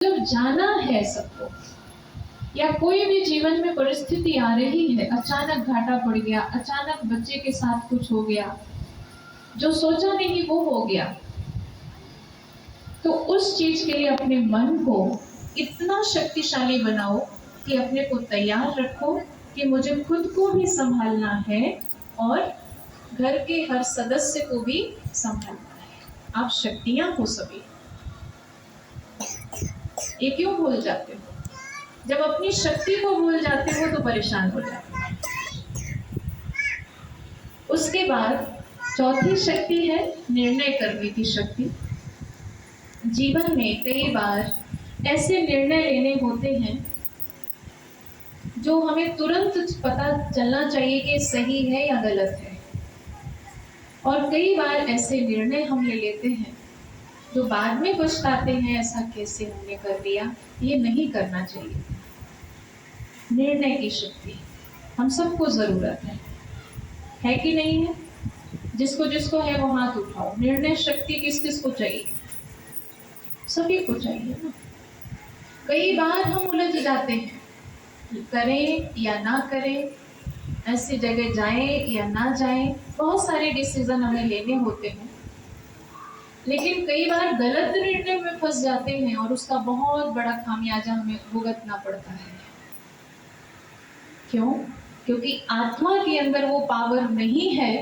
जब जाना है सबको, या कोई भी जीवन में परिस्थिति आ रही है, अचानक घाटा पड़ गया, अचानक बच्चे के साथ कुछ हो गया, जो सोचा नहीं वो हो गया, तो उस चीज के लिए अपने मन को इतना शक्तिशाली बनाओ कि अपने को तैयार रखो कि मुझे खुद को भी संभालना है और घर के हर सदस्य को भी संभालना है। आप शक्तियां हो सभी, ये क्यों भूल जाते हो? जब अपनी शक्ति को भूल जाते हो तो परेशान हो जाते हो। उसके बाद चौथी शक्ति है निर्णय करने की शक्ति। जीवन में कई बार ऐसे निर्णय लेने होते हैं जो हमें तुरंत पता चलना चाहिए कि सही है या गलत है, और कई बार ऐसे निर्णय हम ले लेते हैं जो बाद में पछताते हैं, ऐसा कैसे हमने कर लिया, ये नहीं करना चाहिए। निर्णय की शक्ति हम सबको जरूरत है कि नहीं है? जिसको जिसको है वो हाथ उठाओ। निर्णय शक्ति किस किस को चाहिए? सभी को चाहिए ना। कई बार हम उलझ जाते हैं, करें या ना करें, ऐसी जगह जाएं या ना जाएं, बहुत सारे डिसीजन हमें लेने होते हैं, लेकिन कई बार गलत निर्णय में फंस जाते हैं और उसका बहुत बड़ा खामियाजा हमें भुगतना पड़ता है। क्यों? क्योंकि आत्मा के अंदर वो पावर नहीं है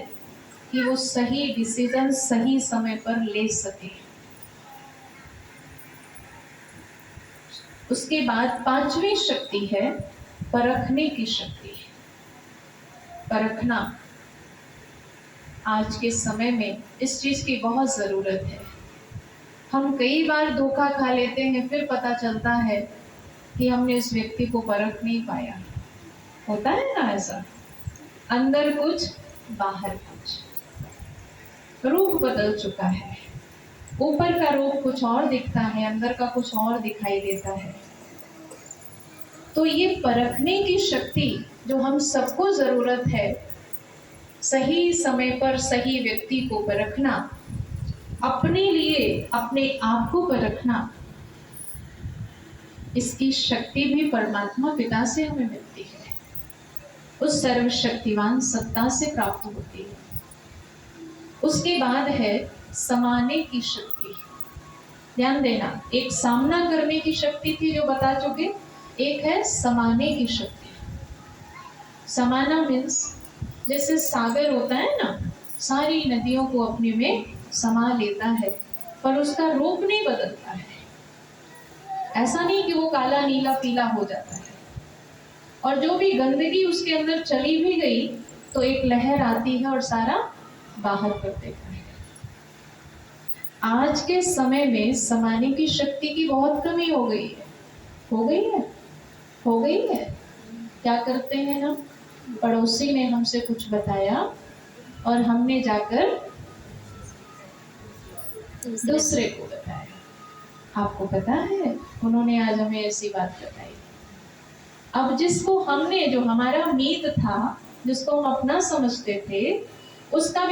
कि वो सही डिसीजन सही समय पर ले सके। उसके बाद पांचवी शक्ति है परखने की शक्ति। परखना आज के समय में इस चीज की बहुत जरूरत है। हम कई बार धोखा खा लेते हैं, फिर पता चलता है कि हमने उस व्यक्ति को परख नहीं पाया। होता है ना ऐसा, अंदर कुछ बाहर कुछ, रूप बदल चुका है, ऊपर का रूप कुछ और दिखता है, अंदर का कुछ और दिखाई देता है। तो ये परखने की शक्ति जो हम सबको जरूरत है, सही समय पर सही व्यक्ति को परखना, अपने लिए अपने आप को परखना, इसकी शक्ति भी परमात्मा पिता से हमें मिलती है, उस सर्वशक्तिवान सत्ता से प्राप्त होती है। उसके बाद है समाने की शक्ति। ध्यान देना, एक सामना करने की शक्ति थी जो बता चुके, एक है समाने की शक्ति। समाना मीन्स जैसे सागर होता है ना, सारी नदियों को अपने में समा लेता है, पर उसका रूप नहीं बदलता है। ऐसा नहीं कि वो काला नीला पीला हो जाता है, और जो भी गंदगी उसके अंदर चली भी गई तो एक लहर आती है और सारा बाहर कर देता है। आज के समय में समाने की शक्ति की बहुत कमी हो गई है। हो गई है, हो गई है। क्या करते हैं हम? पड़ोसी ने हमसे कुछ बताया और हमने जाकर दूसरे को बताया। आपको पता है, उन्होंने आज हमें ऐसी बात बताई। अब जिसको हमने, जो हमारा मीत था, जिसको हम अपना समझते थे, उसका